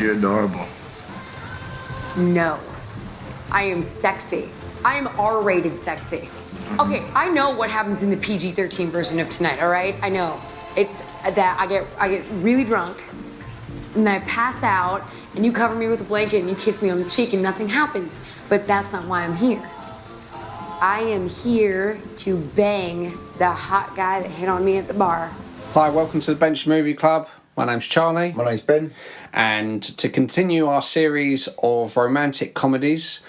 You're adorable. No. I am sexy. I am R-rated sexy. Okay, I know what happens in the PG-13 version of Tonight, all right? I know. It's that I get really drunk, and then I pass out, and you cover me with a blanket, and you kiss me on the cheek, and nothing happens. But that's not why I'm here. I am here to bang the hot guy that hit on me at the bar. Hi, welcome to the Bench Movie Club. My name's Charlie. My name's Ben. And to continue our series of romantic comedies,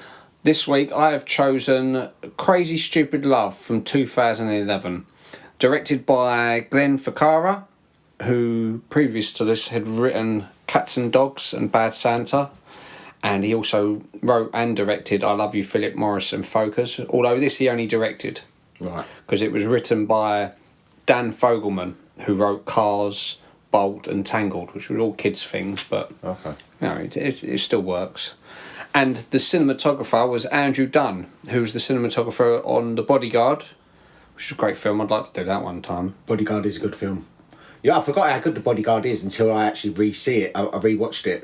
this week I have chosen Crazy Stupid Love from 2011. Directed by Glenn Ficarra, who previous to this had written Cats and Dogs and Bad Santa. And he also wrote and directed I Love You, Philip Morris and Focus. Although this he only directed. Right. Because it was written by Dan Fogelman, who wrote Cars, Bolt and Tangled, which were all kids' things, but okay. You know, it still works. And the cinematographer was Andrew Dunn, who was the cinematographer on The Bodyguard, which is a great film. I'd like to do that one time. Bodyguard is a good film. Yeah, I forgot how good The Bodyguard is until I actually re-see it. I rewatched it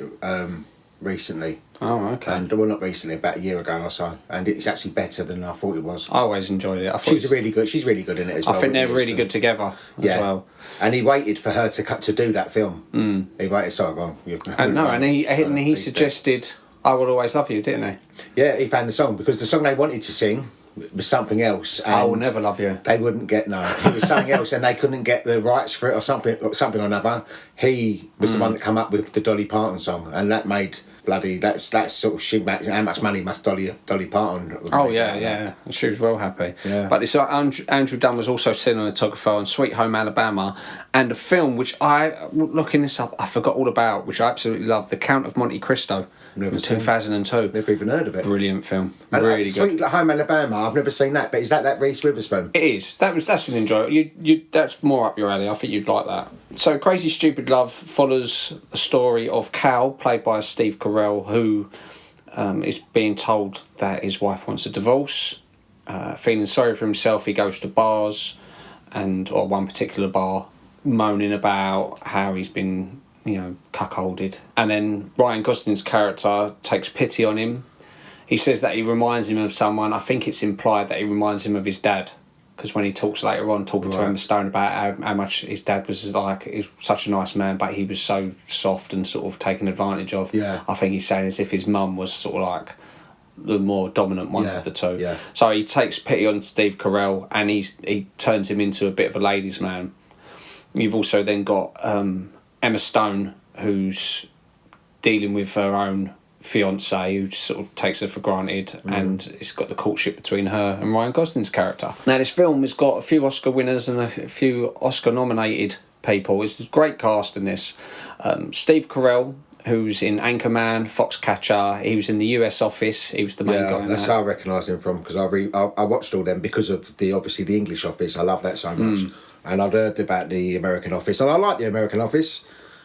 recently. Oh, okay. And well, not recently, about a year ago or so. And it's actually better than I thought it was. I always enjoyed it. She's really good in it as well. I think they're really good together as well. And he waited for her to do that film. He waited. Sorry, go on. And he suggested I Will Always Love You, didn't he? Yeah, he found the song because the song they wanted to sing was something else. And I Will Never Love You. They wouldn't get it was something else, and they couldn't get the rights for it or something or another. He was the one that come up with the Dolly Parton song, and that made that's sort of how much money must Dolly Parton? Oh yeah. She was well happy. Yeah. But it's Andrew Dunn was also cinematographer on Sweet Home Alabama, and a film which looking this up I forgot all about, which I absolutely love, The Count of Monte Cristo. In 2002. Never even heard of it. Brilliant film. And really good. Sweet Home Alabama, I've never seen that, but is that Reese Witherspoon? It is. That's an enjoyable. You that's more up your alley. I think you'd like that. So Crazy Stupid Love follows a story of Cal, played by Steve Carell, who is being told that his wife wants a divorce. Feeling sorry for himself, he goes to bars, or one particular bar, moaning about how he's been, cuckolded. And then Ryan Gosling's character takes pity on him. He says that he reminds him of someone. I think it's implied that he reminds him of his dad, because when he talks later on, talking to Emma Stone about how much his dad was like, he was such a nice man, but he was so soft and sort of taken advantage of. Yeah. I think he's saying as if his mum was sort of like the more dominant one of the two. Yeah. So he takes pity on Steve Carell, and he turns him into a bit of a ladies' man. You've also then got Emma Stone, who's dealing with her own fiance, who sort of takes her for granted, and it's got the courtship between her and Ryan Gosling's character. Now, this film has got a few Oscar winners and a few Oscar-nominated people. It's a great cast in this. Steve Carell, who's in Anchorman, Foxcatcher. He was in the US Office. He was the main guy in that's that. how I recognise him from, because I watched all them because of the English Office. I love that so much. And I'd heard about the American Office, and I like the American Office.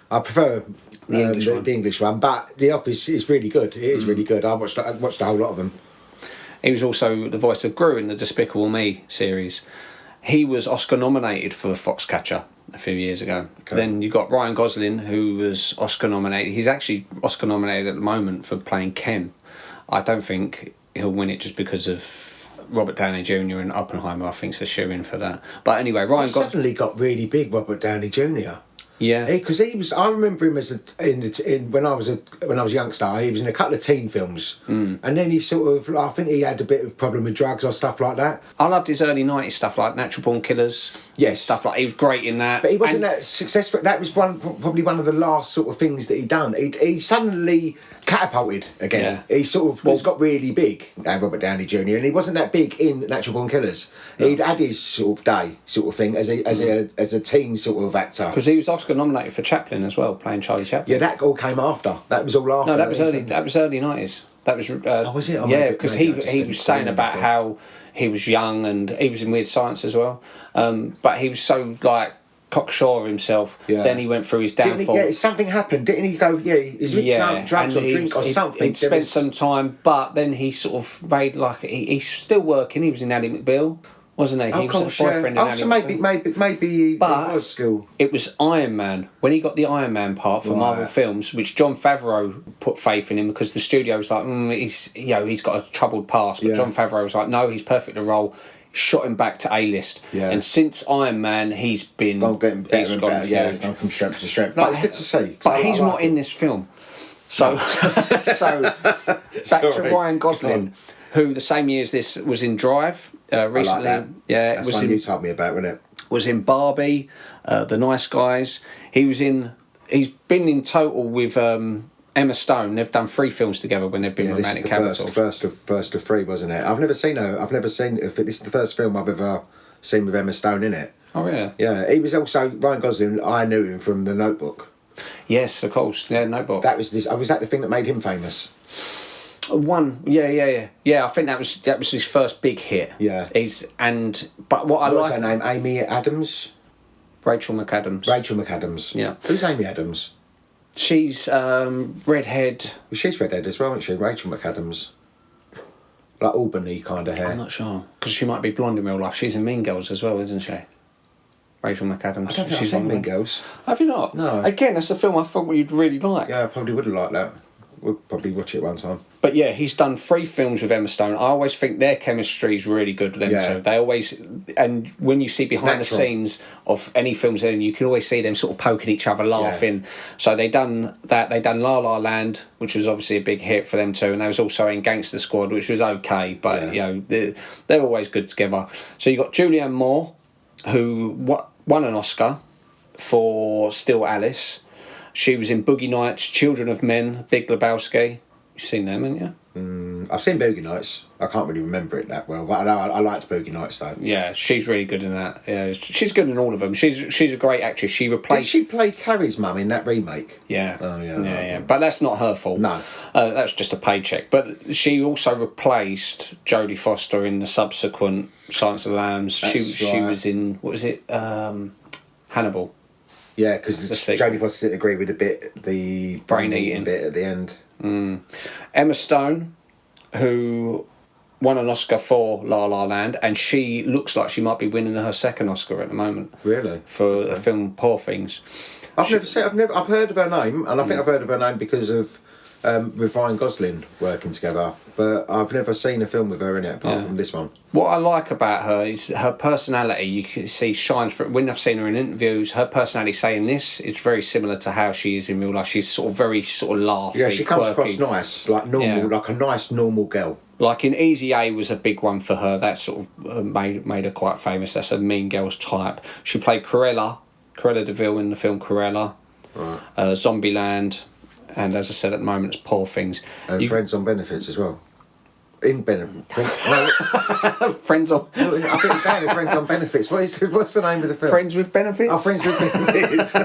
I prefer the English one, but The Office is really good. It is really good. I watched a whole lot of them. He was also the voice of Gru in the Despicable Me series. He was Oscar nominated for Foxcatcher a few years ago. Okay. Then you got Ryan Gosling, who was Oscar nominated. He's actually Oscar nominated at the moment for playing Ken. I don't think he'll win it just because of Robert Downey Jr. and Oppenheimer. I think it's a shoe-in for that. But anyway, Ryan suddenly got really big, Robert Downey Jr. Yeah, because he was. I remember him as when I was a youngster. He was in a couple of teen films, and then he sort of. I think he had a bit of problem with drugs or stuff like that. I loved his early '90s stuff like Natural Born Killers. Yes, stuff like he was great in that. But he wasn't that successful. That was probably one of the last sort of things that he done. He suddenly catapulted again. Yeah. He sort of got really big, Robert Downey Jr. And he wasn't that big in Natural Born Killers. No. He'd had his sort of day, sort of thing, as a teen sort of actor. Because he was Oscar nominated for Chaplin as well, playing Charlie Chaplin. Yeah, that all came after. That was all after. No, that was early. That was early '90s. That was. Was it? Yeah, because he was saying about how he was young and he was in Weird Science as well. But he was so like cocksure of himself. Yeah. Then he went through his downfall. Something happened. Didn't he go? Yeah, is it drugs or drink or something? He'd spent some time, but then he sort of made like he's still working. He was in Ally McBeal. wasn't he? He was a boyfriend in so maybe he was still. It was Iron Man. When he got the Iron Man part for Marvel Films, which Jon Favreau put faith in him because the studio was like, he's got a troubled past. But Jon Favreau was like, no, he's perfect to role. Shot him back to A-list. Yeah. And since Iron Man, he's been... getting better and better, gone from strength to strength. No, it's good to see. But he's not in this film. So, back to Ryan Gosling, who the same year as this was in Drive recently. I like that. Yeah, that's one you told me about, wasn't it? Was in Barbie, The Nice Guys. He's been in total with Emma Stone. They've done 3 films together when they've been romantic capitals. First of 3, wasn't it? I've never seen her. This is the first film I've ever seen with Emma Stone in it. Oh yeah. Yeah, he was also Ryan Gosling. I knew him from The Notebook. Yes, of course. Yeah, Notebook. Was that the thing that made him famous? Yeah. I think that was his first big hit. Yeah. But what was her name? Amy Adams. Rachel McAdams. Rachel McAdams. Yeah. Who's Amy Adams? She's redhead. Well, she's redhead as well, isn't she? Rachel McAdams. Like Albany kind of hair. I'm not sure because she might be blonde in real life. She's in Mean Girls as well, isn't she? Rachel McAdams. I don't think I've seen Mean Girls. Have you not? No. Again, that's a film I thought you'd really like. Yeah, I probably would have liked that. We'll probably watch it one time. But yeah, he's done 3 films with Emma Stone. I always think their chemistry is really good with them two. They always, and when you see behind the scenes of any films, then you can always see them sort of poking each other, laughing. Yeah. So they done that. They done La La Land, which was obviously a big hit for them too, and they was also in Gangster Squad, which was okay, but they're always good together. So you got Julianne Moore, who won an Oscar for Still Alice. She was in Boogie Nights, Children of Men, Big Lebowski. You've seen them, haven't you? I've seen Boogie Nights. I can't really remember it that well, but I know I liked Boogie Nights though. Yeah, she's really good in that. Yeah, she's good in all of them. She's a great actress. Did she play Carrie's mum in that remake? Yeah. Oh yeah. Yeah. But that's not her fault. No. That's just a paycheck. But she also replaced Jodie Foster in the subsequent Silence of the Lambs. She was in, what was it? Hannibal. Yeah, because Jodie Foster didn't agree with the brain eating bit at the end. Emma Stone, who won an Oscar for La La Land, and she looks like she might be winning her 2nd Oscar at the moment. Really? For the film Poor Things. I've heard of her name, and I think I've heard of her name because of with Ryan Gosling working together, but I've never seen a film with her in it apart from this one. What I like about her is her personality. You can see shines from when I've seen her in interviews. Her personality, saying this, is very similar to how she is in real life. She's very laughy. Yeah, she comes quirky. across nice, like normal, like a nice normal girl. Like in Easy A was a big one for her. That sort of made her quite famous. That's a Mean Girls type. She played Cruella DeVille in the film Cruella, right. Zombieland. And as I said, at the moment, it's Poor Things. And Friends on Benefits as well. Friends on... I think it's down as Friends on Benefits. What's the name of the film? Friends with Benefits? Oh, Friends with Benefits.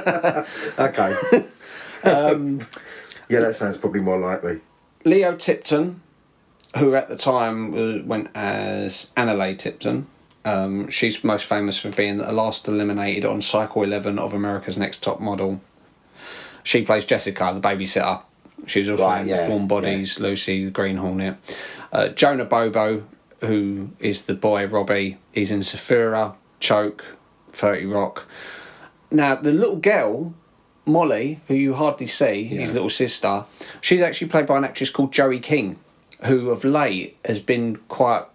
Okay. Yeah, that sounds probably more likely. Leo Tipton, who at the time went as Analeigh Tipton. She's most famous for being the last eliminated on Cycle 11 of America's Next Top Model. She plays Jessica, the babysitter. She's also in Warm Bodies, Lucy, the Green Hornet. Jonah Bobo, who is the boy Robbie, he's in Saphira, Choke, 30 Rock. Now, the little girl, Molly, who you hardly see, his little sister, she's actually played by an actress called Joey King, who of late has been quite...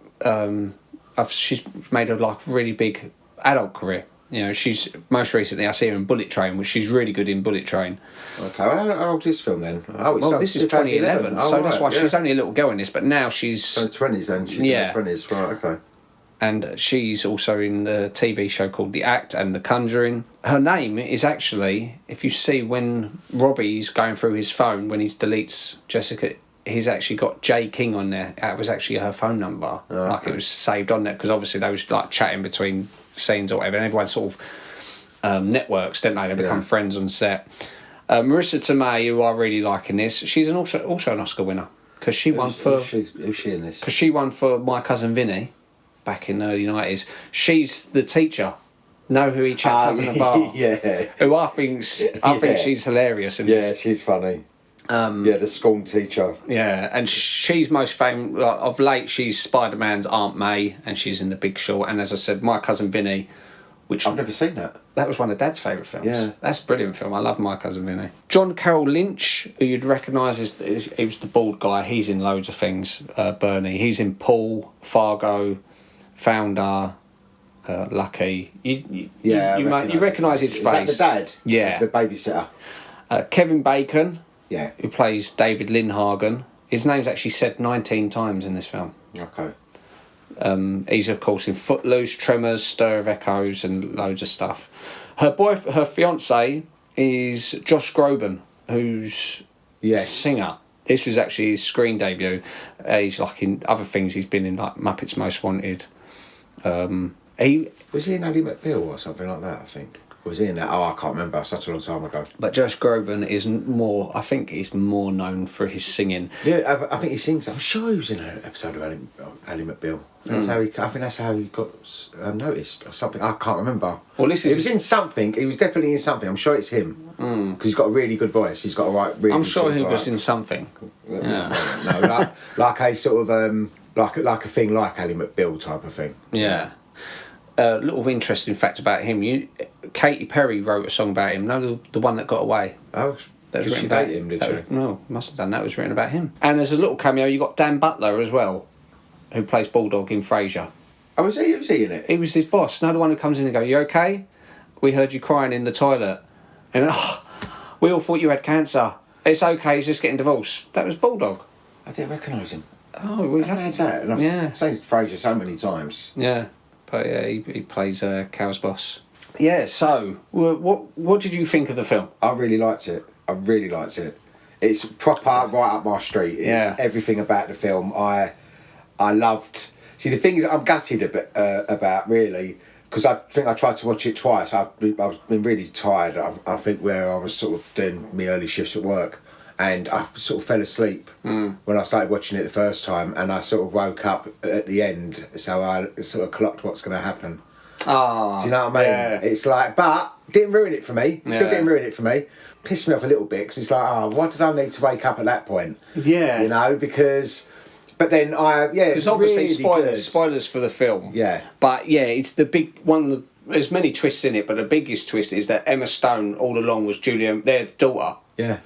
she's made a really big adult career. You know, she's most recently I see her in Bullet Train, which she's really good in Bullet Train. Okay, well, how old's this film then? This is 2011, so that's why she's only a little girl in this. But now she's so 20s then. She's in her 20s, right? Okay. And she's also in the TV show called The Act and The Conjuring. Her name is actually, if you see when Robbie's going through his phone when he deletes Jessica, he's actually got J King on there. That was actually her phone number. Oh, okay. It was saved on there because obviously they was chatting between scenes or whatever, and everyone sort of networks, don't they? They become friends on set. Marisa Tomei, who I really like in this, she's also an Oscar winner because she won for. Who's she in this? Because she won for My Cousin Vinny back in the early 90s. She's the teacher. Know who he chats up in the bar? Yeah. Who I think she's hilarious in this. Yeah, she's funny. The school teacher. Yeah, and she's most famous of late. She's Spider-Man's Aunt May, and she's in The Big Short. And as I said, My Cousin Vinny, which I've never seen that. That was one of Dad's favourite films. Yeah, that's a brilliant film. I love My Cousin Vinny. John Carroll Lynch, who you'd recognise he was the bald guy. He's in loads of things. Bernie. He's in Paul, Fargo, Founder, Lucky. You recognise his face. Is that the dad? Yeah, the babysitter. Kevin Bacon. Yeah. Who plays David Lindhagen. His name's actually said 19 times in this film. Okay. He's of course in Footloose, Tremors, Stir of Echoes, and loads of stuff. Her fiance is Josh Groban, who's a singer. This was actually his screen debut. He's like in other things. He's been in like Muppets Most Wanted. Was he in Ally McBeal or something like that? I think. Was he in that? Oh, I can't remember. Such a long time ago. But Josh Groban is more. I think he's more known for his singing. Yeah, I think he sings. I'm sure he was in an episode of Ally McBeal. I think that's how he got noticed or something. I can't remember. Well, he was in something. He was definitely in something. I'm sure it's him because he's got a really good voice. He's got a right. Really I'm sure he was in something. Yeah. No, like a sort of like a thing like Ally McBeal type of thing. Yeah. A little interesting fact about him. Katy Perry wrote a song about him. No, the one that got away. Oh, that was did she written date him? Did she? No, must have done. That was written about him. And there's a little cameo. You got Dan Butler as well, who plays Bulldog in Frasier. Oh, was he in it? He was his boss. No, the one who comes in and goes, "You okay? We heard you crying in the toilet." And we all thought you had cancer. It's okay. He's just getting divorced. That was Bulldog. I didn't recognise him. Oh, we had that. And I've seen Frasier so many times. Yeah. But yeah, he plays Cal's boss. Yeah, so what did you think of the film? I really liked it. It's proper right up my street. It's everything about the film. I loved. See, the thing is, I'm gutted a bit about really because I think I tried to watch it twice. I've been really tired. I think where I was sort of doing my early shifts at work. And I sort of fell asleep when I started watching it the first time, and I sort of woke up at the end, so I sort of clocked what's going to happen. Oh, do you know what I mean? Yeah. It's like, but didn't ruin it for me. Still didn't ruin it for me. Pissed me off a little bit because it's like, why did I need to wake up at that point? Yeah, you know, because. But then because obviously really spoilers for the film. Yeah, but yeah, it's the big one. There's many twists in it, but the biggest twist is that Emma Stone all along was Julianne, their daughter. Yeah.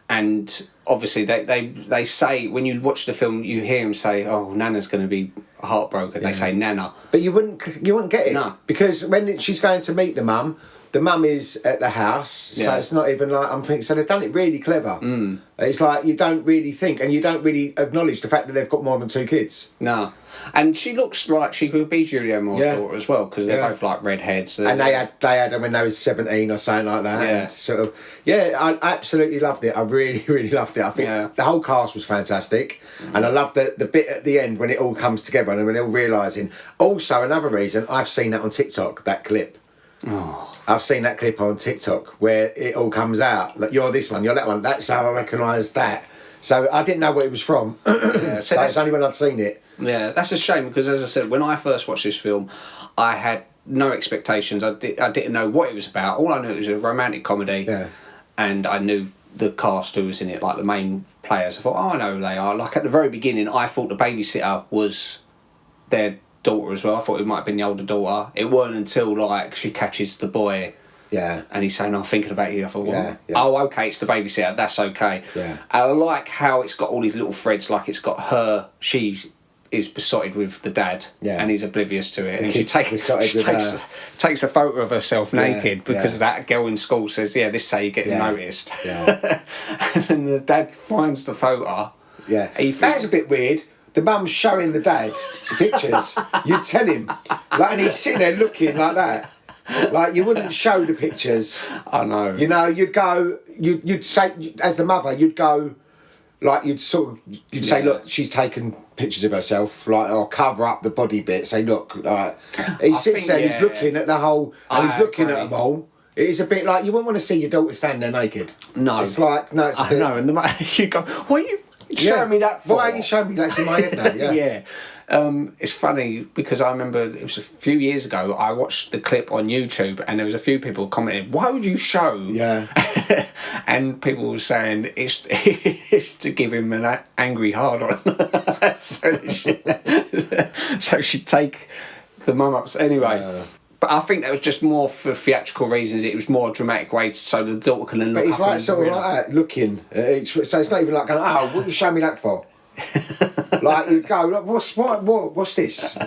And obviously they say, when you watch the film, you hear him say, "Oh, Nana's going to be heartbroken." Yeah. They say Nana. But you wouldn't get it. No. Because when she's going to meet the mum is at the house, so it's not even like, I'm thinking, so they've done it really clever. It's like, you don't really think, and you don't really acknowledge the fact that they've got more than 2 kids. No. And she looks like she could be Julianne Moore's daughter as well, because they're both like redheads. And they had them when they was 17 or something like that. Yeah. And sort of, I absolutely loved it. I really, really loved it. I think the whole cast was fantastic. And I loved the bit at the end when it all comes together and when they're all realising. Also, another reason, I've seen that on TikTok, that clip. Oh. I've seen that clip on TikTok where it all comes out. Like, you're this one, you're that one. That's how I recognised that. So I didn't know where it was from. So it's only when I'd seen it. Yeah, that's a shame because, as I said, when I first watched this film, I had no expectations. I didn't know what it was about. All I knew it was a romantic comedy. Yeah. And I knew the cast who was in it, like the main players. I thought, I know who they are. Like at the very beginning, I thought the babysitter was their daughter as well. I thought it might have been the older daughter. It weren't until like she catches the boy. Yeah. And he's saying, "I'm thinking about you." I thought, well, oh, okay, it's the babysitter. That's okay. Yeah. And I like how it's got all these little threads. Like it's got her. She is besotted with the dad, and he's oblivious to it. And she takes a photo of herself naked because that girl in school says, "This is how you get noticed." Yeah. And then the dad finds the photo. Yeah. That's a bit weird. The mum's showing the dad the pictures. You tell him, and he's sitting there looking like that. Like, you wouldn't show the pictures. I know. You know, you'd say, as the mother, you'd go, like, you'd say, look, she's taken pictures of herself, like, or cover up the body bit. Say, look, like, he sits there, he's looking at the whole, and he's looking at them all. It is a bit like, you wouldn't want to see your daughter standing there naked. No. It's like, no, it's a bit... I know, and you go, what are you... Show me that for? Why are you showing me that's in my head now? Yeah. Yeah. It's funny because I remember it was a few years ago. I watched the clip on YouTube, and there was a few people commenting, "Why would you show?" Yeah. And people were saying it's to give him an angry hard on, so she'd take the mum up. Anyway. Yeah. But I think that was just more for theatrical reasons. It was more a dramatic way so the daughter can look But it's up like and sort of realise. like that, looking. So it's not even like going, oh, what are you showing me that for? Like you'd go, look, what's this?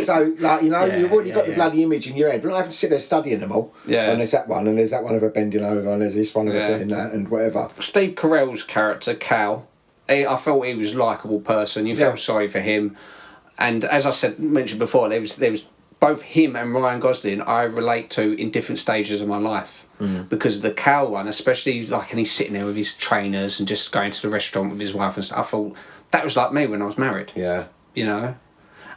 So like you've already got the bloody image in your head. But I have to sit there studying them all. Yeah. And there's that one, and there's that one of her bending over, and there's this one of her doing that, and whatever. Steve Carell's character, Cal, I felt he was a likeable person. You felt sorry for him. And as I mentioned before, there was both him and Ryan Gosling I relate to in different stages of my life. Because the Cal one, especially like, and he's sitting there with his trainers and just going to the restaurant with his wife and stuff. I thought that was like me when I was married. Yeah. You know?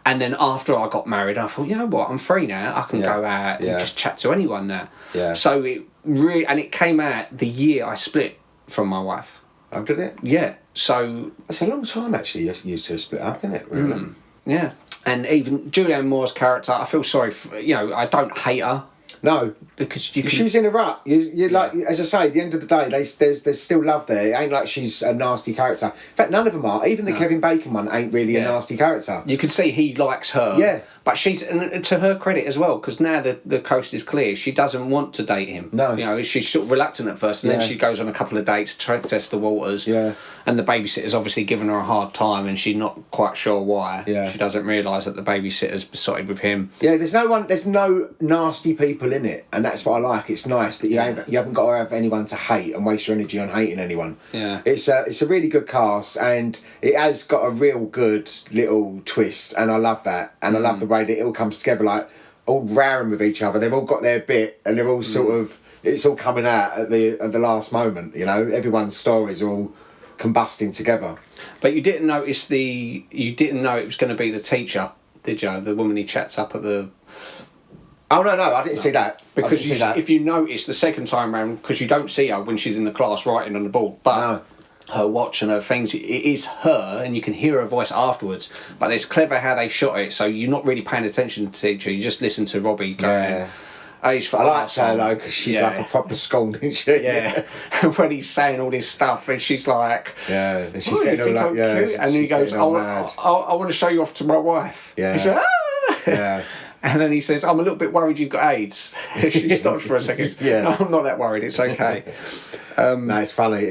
And then after I got married, I thought, you know what, I'm free now. I can go out and just chat to anyone now. Yeah. So it really, and it came out the year I split from my wife. Oh, did it? Yeah. So That's a long time actually. Used to split up, isn't it? Really? yeah. And even Julianne Moore's character, I feel sorry for, I don't hate her. No, Because she was in a rut. You like, as I say, at the end of the day, there's still love there. It ain't like she's a nasty character. In fact, none of them are. Even the Kevin Bacon one ain't really a nasty character. You can see he likes her. Yeah. But she's, and to her credit as well, because now the coast is clear, she doesn't want to date him. No. She's sort of reluctant at first, and then she goes on a couple of dates to test the waters. Yeah. And the babysitter's obviously giving her a hard time, and she's not quite sure why. Yeah. She doesn't realise that the babysitter's besotted with him. Yeah, there's no nasty people in it, and that's what I like. It's nice that you haven't got to have anyone to hate and waste your energy on hating anyone. Yeah. It's a really good cast, and it has got a real good little twist, and I love that, and I love the way that it all comes together, like all roaring with each other. They've all got their bit, and they're all sort of, it's all coming out at the last moment. Everyone's stories are all combusting together. But you didn't know it was going to be the teacher, did you? The woman he chats up at the... Oh no, I didn't see that. Because if you notice the second time round, because you don't see her when she's in the class writing on the board, but her watch and her things, it is her, and you can hear her voice afterwards. But it's clever how they shot it, so you're not really paying attention to the teacher. You just listen to Robbie going. I like her though, because she's like a proper scold, isn't she? Yeah. When he's saying all this stuff, and she's like, and she's getting all like, cute? And he goes, I want to show you off to my wife. Yeah. He's like, Yeah. And then he says, I'm a little bit worried you've got AIDS. She stops for a second. Yeah. I'm not that worried, it's okay. No, it's funny.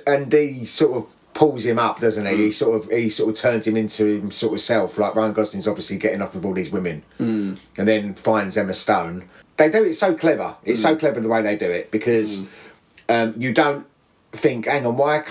And he sort of pulls him up, doesn't he? He sort of turns him into him sort of self. Like Ryan Gosling's obviously getting off with all these women, and then finds Emma Stone. They do it so clever. It's so clever the way they do it, because you don't think, hang on, how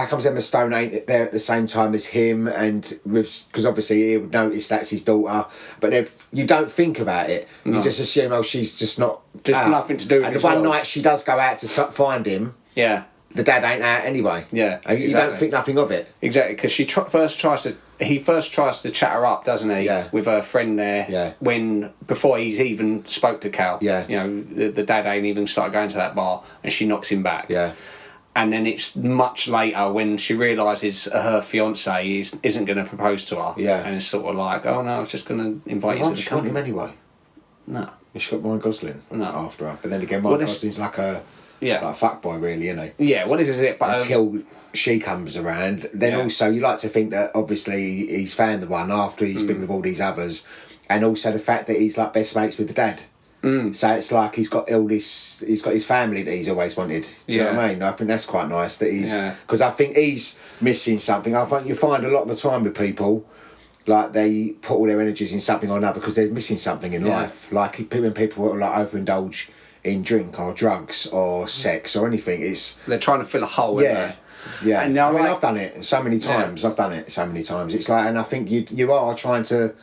comes Emma Stone ain't there at the same time as him? And because obviously he would notice that's his daughter, but if you don't think about it, you just assume, she's just not out. Nothing to do with it. And the one night she does go out to find him, the dad ain't out anyway. Yeah, and you don't think nothing of it. Exactly, because he first tries to chat her up, doesn't he? Yeah. With her friend there. Yeah. Before he's even spoke to Cal. Yeah. The dad ain't even started going to that bar, and she knocks him back. Yeah. And then it's much later when she realises her fiance isn't going to propose to her. Yeah. And it's sort of like, oh no, I was just going to invite you to the She want him company. anyway. No. She got Ryan Gosling after her, but then again, Ryan Gosling's like a fuckboy, really, isn't he? Yeah. What is it? But until she comes around, then also you like to think that obviously he's found the one after he's been with all these others, and also the fact that he's like best mates with the dad. So it's like he's got his family that he's always wanted. Do you know what I mean? I think that's quite nice that he's, because I think he's missing something. I think you find a lot of the time with people, like they put all their energies in something or another because they're missing something in life. Like when people like overindulge in drink or drugs or sex or anything, they're trying to fill a hole. Yeah. And I've done it so many times. It's like, and I think you are trying to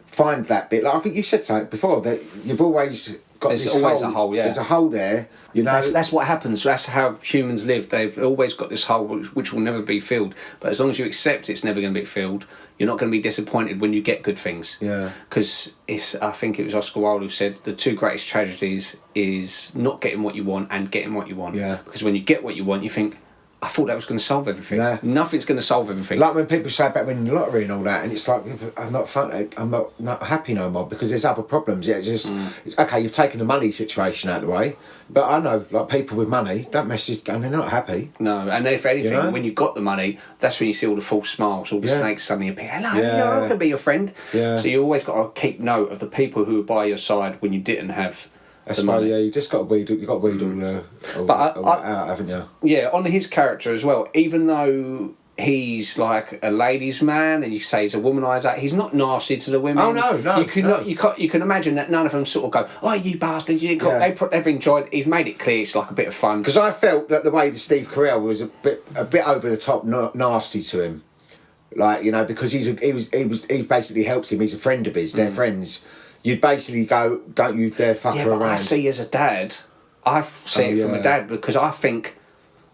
find that bit. Like I think you said something before that you've always got There's always a hole. Yeah. There's a hole there. That's what happens. That's how humans live. They've always got this hole which will never be filled. But as long as you accept it's never going to be filled, you're not going to be disappointed when you get good things. Yeah. Because I think it was Oscar Wilde who said the two greatest tragedies is not getting what you want and getting what you want. Yeah. Because when you get what you want, you think, I thought that was going to solve everything. Nah. Nothing's going to solve everything. Like when people say about winning the lottery and all that, and it's like, I'm not happy no more because there's other problems. Yeah, it's okay. You've taken the money situation out of the way, but I know like people with money don't message and they're not happy. No, and if anything, You know? when you've got the money, that's when you see all the false smiles, all the snakes suddenly appear. Hello, Yeah. I'm going to be your friend. Yeah. So you always got to keep note of the people who were by your side when you didn't have That's the why, money. yeah, you just got to weed all that out, haven't you? Yeah, on his character as well, even though he's like a ladies' man and you say he's a womanizer, he's not nasty to the women. Oh, no. You can imagine that none of them sort of go, oh, you bastard, you didn't call. Yeah. They've enjoyed. He's made it clear it's like a bit of fun. Because I felt that the way that Steve Carell was a bit over the top, nasty to him, like, you know, because he basically helps him. He's a friend of his. They're friends. You'd basically go, don't you dare fuck her but around. I see as a dad, I see it from a dad because I think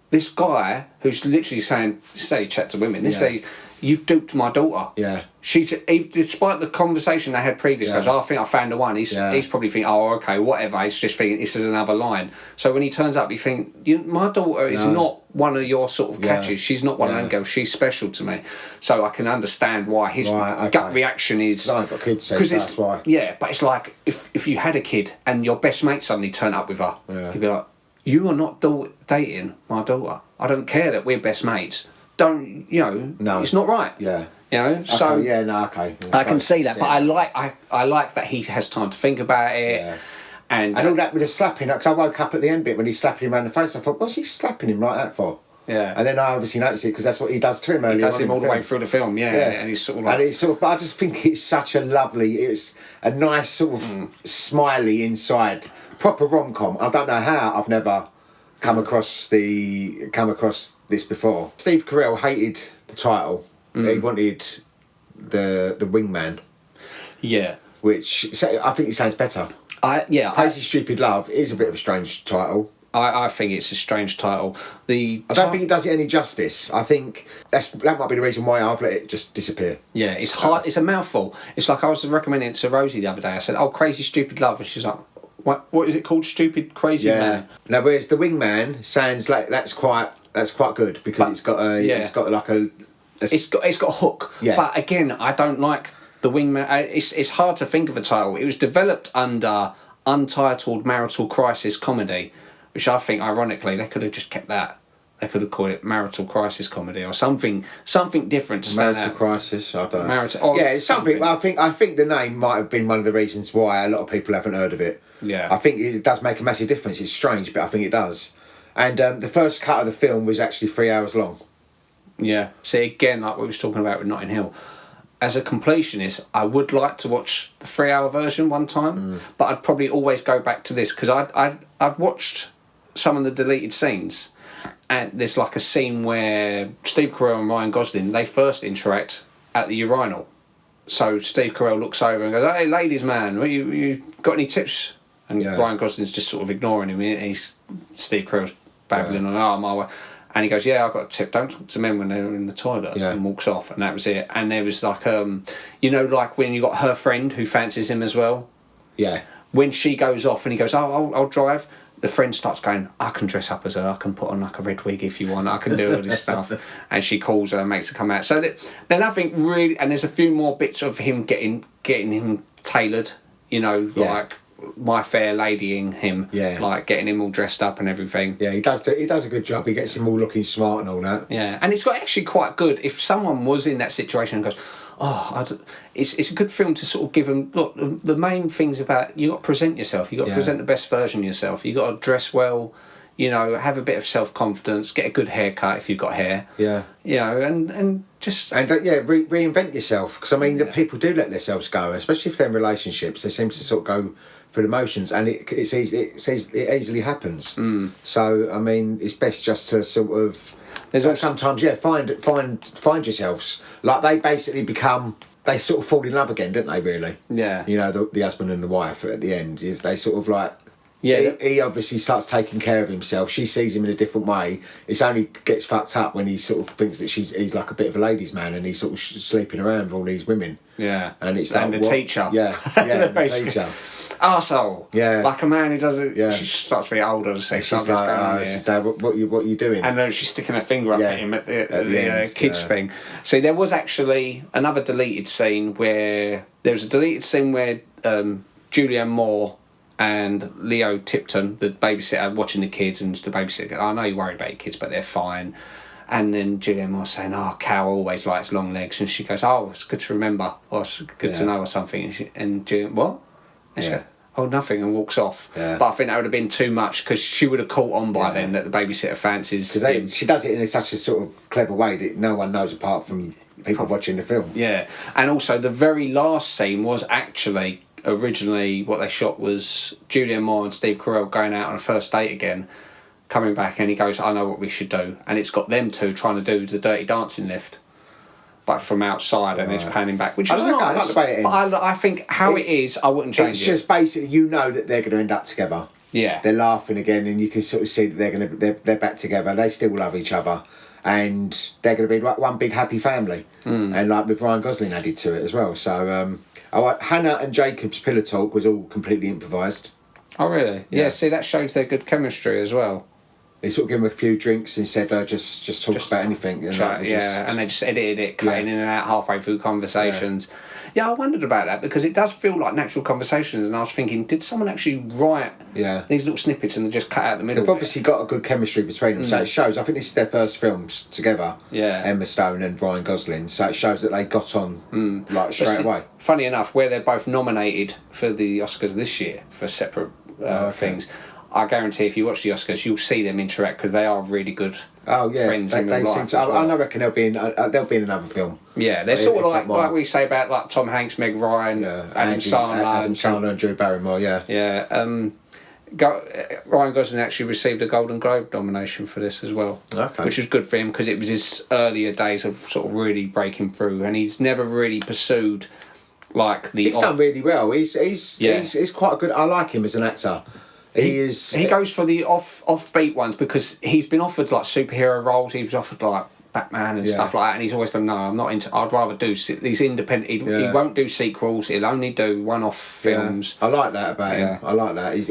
this guy who's literally saying, say, chat to women, say, you've duped my daughter. Yeah. Despite the conversation they had previous, goes, I think I found the one. He's probably thinking, oh, okay, whatever. He's just thinking this is another line. So when he turns up, you think, my daughter is not one of your sort of catches. She's not one of them girls. She's special to me. So I can understand why his gut reaction is. I ain't got kids, so that's why. Yeah, but it's like if you had a kid and your best mate suddenly turned up with her, you'd be like, you are not dating my daughter. I don't care that we're best mates. Don't, it's not right. Yeah. You know, Okay, so okay. I can see that, but I like that he has time to think about it, and all that with the slapping. Because I woke up at the end bit when he's slapping him around the face. I thought, what's he slapping him like that for? Yeah, and then I obviously noticed it because that's what he does to him earlier. He does him all the way through the film, and he's sort of like, but I just think it's such a lovely. It's a nice sort of smiley inside, proper rom-com. I don't know how I've never come across this before. Steve Carell hated the title. He wanted the wingman. Yeah. Which I think it sounds better. Crazy Stupid Love is a bit of a strange title. I think it's a strange title. I don't think it does it any justice. I think that might be the reason why I've let it just disappear. Yeah, it's hard. It's a mouthful. It's like I was recommending it to Rosie the other day. I said, "Oh, Crazy Stupid Love," and she's like, "What is it called? Stupid Crazy Man?" Now, whereas the wingman sounds like that's quite good because it's got a hook. Yeah. But again, I don't like the wingman. It's hard to think of a title. It was developed under Untitled Marital Crisis Comedy, which I think, ironically, they could have just kept that. They could have called it Marital Crisis Comedy or something different to stand Marital out. Crisis, I don't know. It's something. I think the name might have been one of the reasons why a lot of people haven't heard of it. Yeah. I think it does make a massive difference. It's strange, but I think it does. And the first cut of the film was actually 3 hours long. Yeah. See, again, like we was talking about with Notting Hill, as a completionist, I would like to watch the 3 hour version one time, but I'd probably always go back to this because I've watched some of the deleted scenes, and there's like a scene where Steve Carell and Ryan Gosling, they first interact at the urinal. So Steve Carell looks over and goes, "Hey, ladies man, you got any tips?" And Ryan Gosling's just sort of ignoring him. Steve Carell's babbling on, "Oh, my way." And he goes, "Yeah, I've got a tip. Don't talk to men when they're in the toilet." And walks off. And that was it. And there was like, like when you got her friend who fancies him as well. Yeah. When she goes off and he goes, "Oh, I'll drive." The friend starts going, "I can dress up as her. I can put on like a red wig if you want. I can do all this stuff." And she calls her and makes her come out. So they're nothing really. And there's a few more bits of him getting him tailored. Like My Fair Ladying him. Yeah. Like getting him all dressed up and everything. Yeah, he does a good job. He gets him all looking smart and all that. Yeah, and it's actually quite good if someone was in that situation and goes, it's a good film to sort of give them, look, the main things about, you got to present yourself, you got to present the best version of yourself, you got to dress well, have a bit of self-confidence, get a good haircut if you've got hair, and just reinvent yourself, because I mean people do let themselves go, especially if they're in relationships. They seem to sort of go through the motions, and it easily happens. So I mean, it's best just to sort of sometimes find yourselves. Like they basically they sort of fall in love again, don't they? Really? Yeah. The husband and the wife at the end is they sort of like. Yeah, he obviously starts taking care of himself. She sees him in a different way. It only gets fucked up when he sort of thinks that he's like a bit of a ladies' man and he's sort of sleeping around with all these women. Yeah, and it's and like, the teacher. Yeah, the teacher. arsehole. Yeah. Like a man who doesn't. Yeah. She starts to be older to say She's something. like, what are you doing? And then she's sticking her finger up Yeah. at him at the end, kids yeah. thing. So there was actually another deleted scene where Julianne Moore and Leo Tipton, the babysitter, are watching the kids, and the babysitter, I know you're worried about your kids, but they're fine. And then Julianne Moore saying, Cal always likes long legs, and she goes, it's good to remember, or it's good to know, or something. And Julianne, what? And she goes, nothing, and walks off. Yeah. But I think that would have been too much, because she would have caught on by then that the babysitter fancies. Because she does it in such a sort of clever way that no one knows apart from people watching the film. Yeah, and also the very last scene was actually originally what they shot was Julianne Moore and Steve Carell going out on a first date again, coming back, and he goes, I know what we should do, and it's got them two trying to do the Dirty Dancing lift, but from outside, and it's panning back, which is nice. I like the way it ends. But I think how it is, I wouldn't change it. It's just basically, you know that they're going to end up together. Yeah, they're laughing again, and you can sort of see that they're back together. They still love each other, and they're going to be like one big happy family. And like with Ryan Gosling added to it as well. So Hannah and Jacob's pillow talk was all completely improvised. Oh really? Yeah. See, that shows their good chemistry as well. They sort of gave him a few drinks and said, just talk about anything. And chat, and they just edited it, cutting in and out halfway through conversations. Yeah, I wondered about that, because it does feel like natural conversations, and I was thinking, did someone actually write these little snippets and just cut out the middle? They've obviously got a good chemistry between them, so it shows. I think this is their first films together, Emma Stone and Ryan Gosling, so it shows that they got on straight away. Funny enough, where they're both nominated for the Oscars this year for separate things, I guarantee if you watch the Oscars, you'll see them interact, because they are really good friends in real life. I reckon they'll be in another film. Yeah, they're sort of like we say about like Tom Hanks, Meg Ryan, Adam Sandler and Drew Barrymore. Yeah. Ryan Gosling actually received a Golden Globe nomination for this as well, which was good for him, because it was his earlier days of sort of really breaking through, and he's never really pursued like the. He's done really well. He's quite a good. I like him as an actor. He goes for the offbeat ones, because he's been offered like superhero roles. He was offered like Batman and stuff like that, and he's always gone, no, I'm not into. I'd rather do these independent. He won't do sequels. He'll only do one-off films. I like that about him. I like that. He's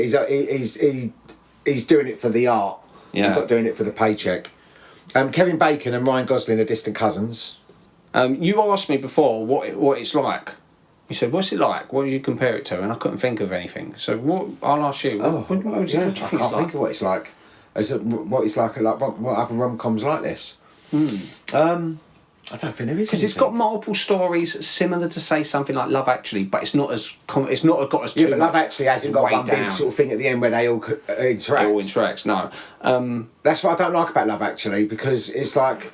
doing it for the art. He's not doing it for the paycheck. Kevin Bacon and Ryan Gosling are distant cousins. You asked me before what it's like. You said, what's it like? What do you compare it to? And I couldn't think of anything. So I'll ask you. What do you think I can't think of what it's like. What it's like what other rom-coms like this. I don't think there is. Because it's got multiple stories similar to, say, something like Love Actually, but it's not got as too much. Love Actually hasn't got one big sort of thing at the end where they all interact. It all interacts. No. That's what I don't like about Love Actually, because it's like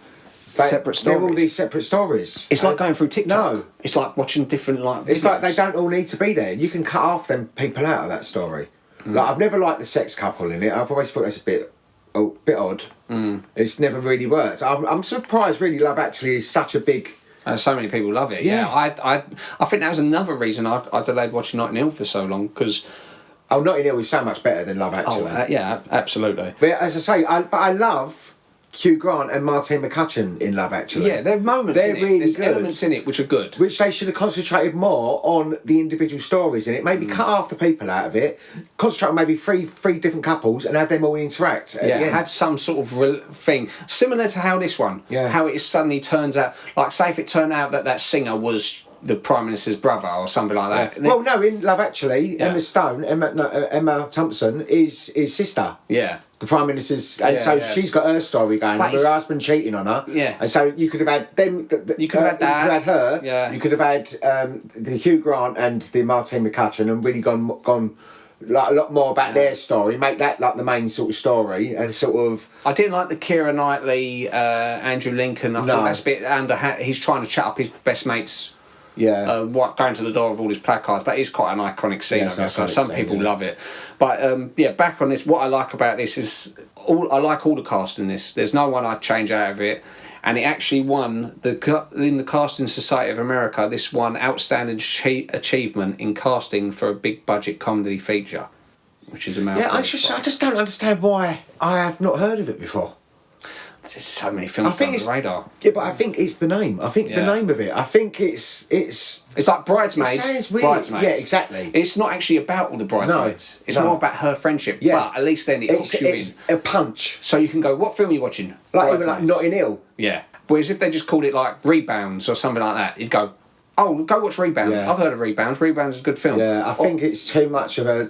separate stories. They're all these separate stories. It's like going through TikTok. No, it's like watching different videos. It's like they don't all need to be there. You can cut half them people out of that story. Like, I've never liked the sex couple in it. I've always thought it's a bit odd. It's never really worked. I'm surprised. Really, Love Actually is such a big. So many people love it. Yeah. I think that was another reason I delayed watching Notting Hill for so long, because. Notting Hill is so much better than Love Actually. Yeah, absolutely. But as I say, I love Hugh Grant and Martine McCutcheon in Love Actually. Yeah, there are moments in it. There's elements in it which are good. Which they should have concentrated more on the individual stories in it. Maybe cut half the people out of it. Concentrate on maybe three different couples and have them all interact. Have some sort of thing. Similar to how this one. Yeah. How it suddenly turns out, like say if it turned out that singer was the Prime Minister's brother or something like that. Yeah. Well, no, in Love Actually, Emma Thompson is his sister. Yeah. The Prime Minister's, and she's got her story going on. Her husband cheating on her. Yeah. And so you could have had them. You could have had that. You could have had her. Yeah. You could have had the Hugh Grant and the Martine McCutcheon, and really gone like a lot more about their story. Make that like the main sort of story, and sort of. I didn't like the Keira Knightley, Andrew Lincoln. I thought that's a bit under. He's trying to chat up his best mates. Yeah. Going to the door of all his placards, but it's quite an iconic scene. I guess. So some people love it, but back on this. What I like about this is I like all the cast in this. There's no one I'd change out of it, and it actually won in the Casting Society of America. This won outstanding achievement in casting for a big budget comedy feature, which is a mouthful. Yeah, I just don't understand why I have not heard of it before. there's so many films on the radar. Yeah, but I think it's the name. I think the name of it. I think it's like Bridesmaids. It sounds weird. Bridesmaids. Yeah, exactly. It's not actually about all the bridesmaids. It's more about her friendship. Yeah. But at least then it hooks you in. It's a punch. So you can go, what film are you watching? Like even like Notting Hill. Yeah. Whereas if they just called it like Rebounds or something like that, you'd go, oh, go watch Rebounds. Yeah. I've heard of Rebounds. Rebounds is a good film. Yeah, I think it's too much of a...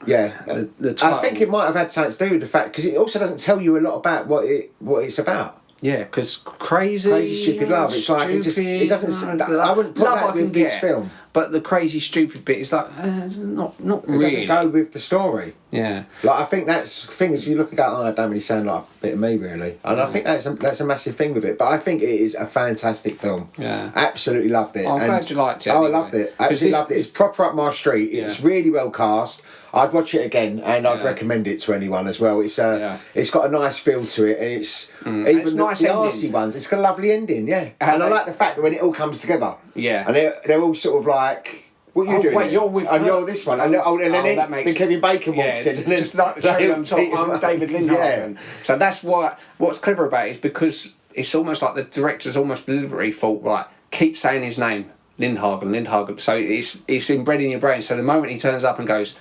Yeah, I think it might have had something to do with the fact because it also doesn't tell you a lot about what it's about. Yeah, because crazy stupid love. It's like it doesn't. I wouldn't put that with this film. But the crazy stupid bit is like not really. It doesn't go with the story. Yeah, like I think that's the thing is you look at that. I don't really sound like a bit of me really, and I think that's a massive thing with it. But I think it is a fantastic film. Yeah, absolutely loved it. I'm glad you liked it. Oh, I loved it. Absolutely loved it. It's proper up my street. It's really well cast. I'd watch it again, and I'd recommend it to anyone as well. It's it's got a nice feel to it, and it's even it's nice the arsey ones. It's got a lovely ending, and I like the fact that when it all comes together, and they're all sort of like. What are you doing? Wait, you're with and you're this one, and then Kevin Bacon walks in, and then just like the cherry on top. I'm David Lindhagen. So that's what's clever about it is because it's almost like the director's almost deliberately thought, right, keep saying his name, Lindhagen. So it's inbred in your brain. So the moment he turns up and goes,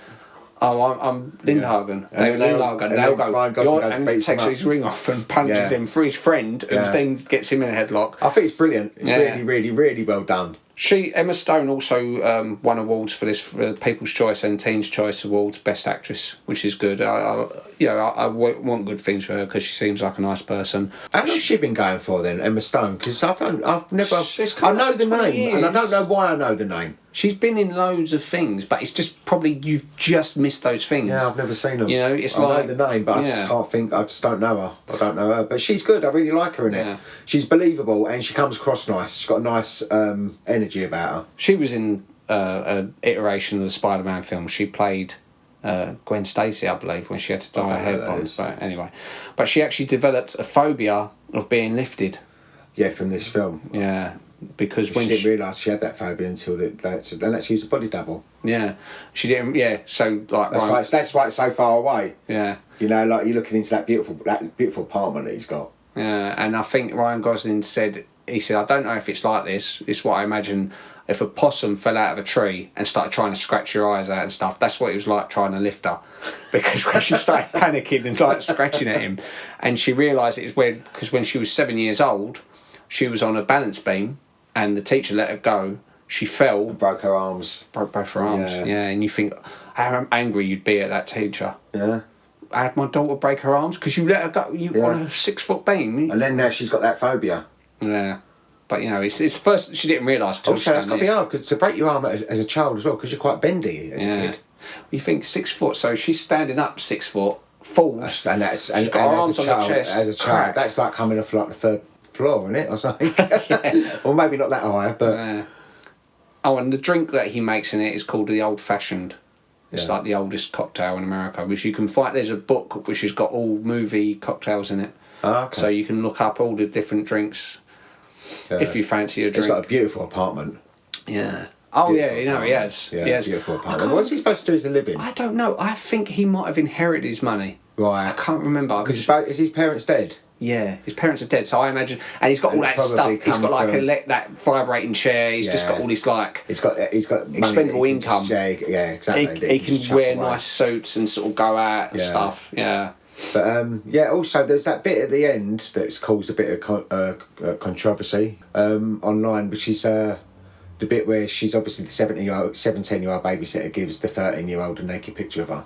oh, I'm Lindhagen, David Lindhagen, and they'll go, Ryan Gosling and takes his ring off and punches him for his friend, and then gets him in a headlock. I think it's brilliant. It's really, really, really well done. Emma Stone also won awards for this for the People's Choice and Teen's Choice Awards, Best Actress, which is good. I want good things for her because she seems like a nice person. How long has she been going for then, Emma Stone? Because I know the name, years. and I don't know why I know the name. She's been in loads of things, but it's just probably you've just missed those things. Yeah, I've never seen them. You know, it's I know the name, but I just can't think. I just don't know her. I don't know her, but she's good. I really like her in it. She's believable, and she comes across nice. She's got a nice energy about her. She was in an iteration of the Spider-Man film. She played Gwen Stacy, I believe, when she had to dye her hair blonde. But anyway, but she actually developed a phobia of being lifted. Yeah, from this film. Yeah. Because when she didn't realise she had that phobia until that's used a body double. Yeah, she didn't. Yeah, so like that's why it's so far away. Yeah, you know, like you're looking into that beautiful apartment that he's got. Yeah, and I think Ryan Gosling said I don't know if it's like this. It's what I imagine if a possum fell out of a tree and started trying to scratch your eyes out and stuff. That's what it was like trying to lift her, because when she started panicking and like scratching at him, and she realised it was because when she was 7 years old, she was on a balance beam. And the teacher let her go. She fell. Broke her arms. Broke both her arms. Yeah, and you think how angry you'd be at that teacher. Yeah. I had my daughter break her arms because you let her go. On a 6 foot beam. And then now she's got that phobia. Yeah. But you know, it's first she didn't realise. Also, that's got to be hard because to break your arm as a child as well, because you're quite bendy as a kid. You think 6 foot, so she's standing up 6 foot, falls, and got her arms on her chest. As a child, that's like coming off like the third floor, isn't it, or something? Or maybe not that high, but oh, and the drink that he makes in it is called the Old Fashioned. It's like the oldest cocktail in America, which you can find. There's a book which has got all movie cocktails in it, so you can look up all the different drinks if you fancy a drink. It's got a beautiful apartment. Yeah. Oh beautiful he has. Yeah, he has. Beautiful apartment. What's he supposed to do as a living? I don't know. I think he might have inherited his money. Right. I can't remember. Because is his parents dead? Yeah, his parents are dead, so I imagine, and he's got all that stuff. He's got like that vibrating chair. He's just got all this like. He's got expendable income. Yeah, exactly. He can wear nice suits and sort of go out and stuff. Yeah. But also there's that bit at the end that's caused a bit of controversy online, which is the bit where she's obviously the 17-year-old babysitter gives the 13-year-old a naked picture of her.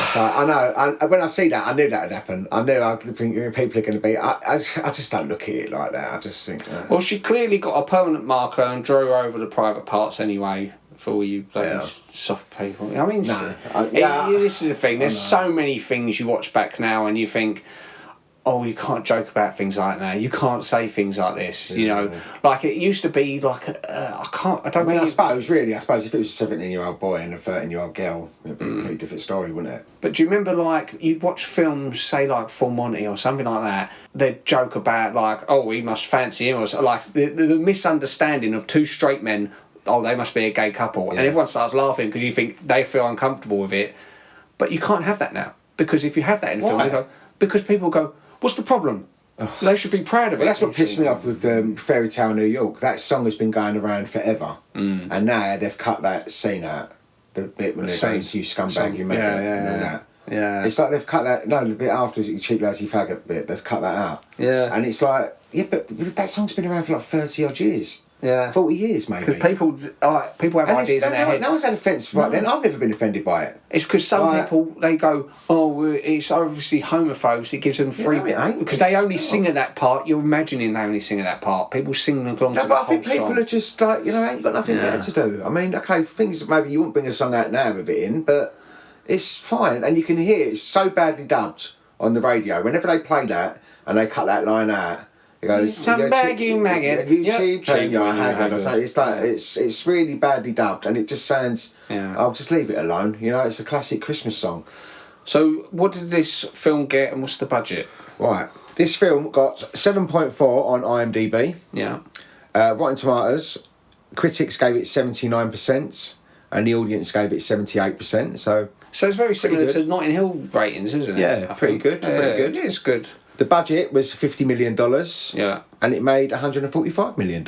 So I know, when I see that, I knew that would happen. I knew I'd think people are going to be. I just don't look at it like that. I just think. Well, she clearly got a permanent marker and drew over the private parts anyway. For all you soft people, I mean, this is the thing. There's so many things you watch back now, and you think, oh, you can't joke about things like that. You can't say things like this. You know, like it used to be. Like I suppose if it was a 17-year-old boy and a 13-year-old girl, it'd be a completely different story, wouldn't it? But do you remember, like, you'd watch films, say like Full Monty or something like that? They'd joke about like, oh, he must fancy him, or so, like the misunderstanding of two straight men. Oh, they must be a gay couple, and everyone starts laughing because you think they feel uncomfortable with it. But you can't have that now, because if you have that in a film, they go, because people go, what's the problem? They should be proud of it. Well, that's what pissed me off with Fairy Tale New York. That song has been going around forever, and now they've cut that scene out. The bit when they say, "You scumbag, you make it," and all that. Yeah. It's like they've cut that. No, the bit after you cheap lazy faggot bit. They've cut that out. Yeah. And it's like, yeah, but that song's been around for like 30 odd years. Yeah. 40 years maybe. Because people have ideas in their head. No one's had offence right then. I've never been offended by it. It's because some people, they go, oh, it's obviously homophobes. It gives them free... because they only sing at that part. You're imagining they only sing at that part. People sing along to the whole song. But I think people are just like, ain't got nothing better to do. I mean, okay, things that maybe you wouldn't bring a song out now with it in, but it's fine. And you can hear it's so badly dubbed on the radio. Whenever they play that and they cut that line out, it goes, "Scumbag, you maggot, you cheap and you're a haggard." Or something. It's like it's really badly dubbed, and it just sounds. I'll just leave it alone. It's a classic Christmas song. So, what did this film get, and what's the budget? Right, this film got 7.4 on IMDb. Yeah. Rotten Tomatoes, critics gave it 79%, and the audience gave it 78%. So it's very similar to Notting Hill ratings, isn't it? Yeah, pretty good. Pretty good. It is good. The budget was $50 million. Yeah. And it made $145 million.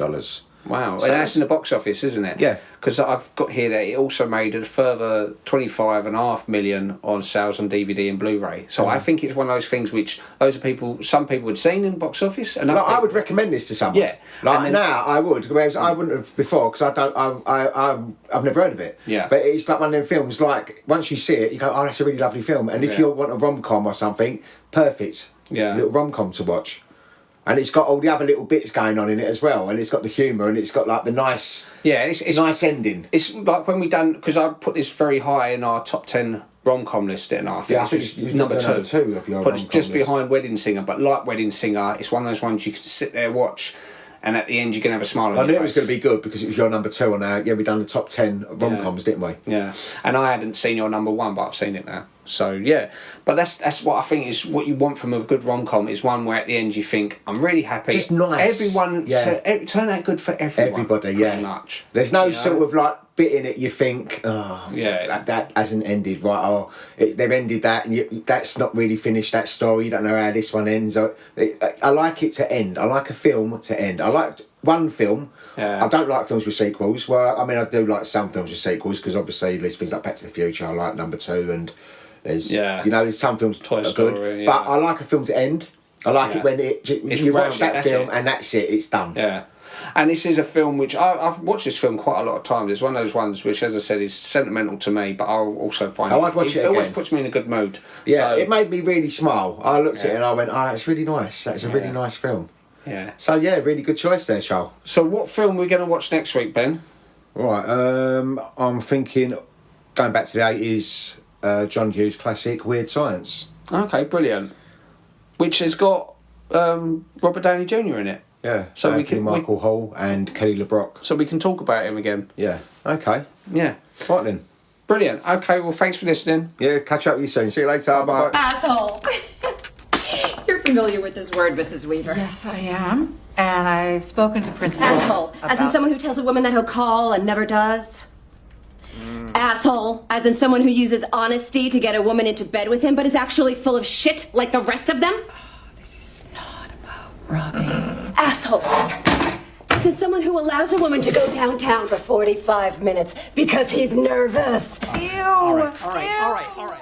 Wow. So and that's in the box office, isn't it? Yeah. Because I've got here that it also made a further $25.5 million on sales on DVD and Blu-ray. So I think it's one of those things which some people had seen in the box office. And I would recommend this to someone. Yeah. Now I would, whereas I wouldn't have before because I've never heard of it. Yeah. But it's like one of them films. Like once you see it, you go, "Oh, that's a really lovely film." And if you want a rom-com or something, perfect. Yeah. Little rom-com to watch. And it's got all the other little bits going on in it as well, and it's got the humour, and it's got like the nice, it's nice ending. It's like when we done, because I put this very high in our top 10 rom-com list, and I think it was number two of your but it's just list. behind Wedding Singer. But like Wedding Singer, it's one of those ones you can sit there watch, and at the end you can have a smile on your face. I knew it was going to be good because it was your number 2 on our. Yeah, we done the top 10 rom-coms, didn't we? Yeah, and I hadn't seen your number 1, but I've seen it now. So yeah, but that's what I think is what you want from a good rom-com is one where at the end you think I'm really happy. Just nice. Everyone turn out good for everyone. Everybody, pretty much. There's no sort of like bit in it you think, that hasn't ended right. Or they've ended that, and that's not really finished that story. You don't know how this one ends. I like it to end. I like a film to end. I like one film. I don't like films with sequels. Well, I mean, I do like some films with sequels because obviously there's things like Back to the Future. I like number 2 and. There's there's some films Toy are Story, good, but I like a film to end. I like it when you watch that film and that's it. It's done. Yeah, and this is a film which I've watched this film quite a lot of times. It's one of those ones which, as I said, is sentimental to me, but I'll also find I'd watch it again. always puts me in a good mood. Yeah, it made me really smile. I looked at it and I went, "Oh, that's really nice. That's a really nice film." Yeah. So yeah, really good choice there, Charles. So what film are we going to watch next week, Ben? Right, I'm thinking going back to the 80s. John Hughes classic Weird Science. Okay, brilliant. Which has got Robert Downey Jr. in it. Yeah. So Michael Hall and Kelly LeBrock. So we can talk about him again. Yeah. Okay. Yeah. Right then. Brilliant. Okay. Well, thanks for listening. Yeah. Catch up with you soon. See you later. Bye. Asshole. You're familiar with this word, Mrs. Weaver. Yes, I am. And I've spoken to Principal. Asshole. As in someone who tells a woman that he'll call and never does. Asshole, as in someone who uses honesty to get a woman into bed with him, but is actually full of shit like the rest of them. This is not about Robbie. Asshole, as in someone who allows a woman to go downtown for 45 minutes because he's nervous. Ew. All right.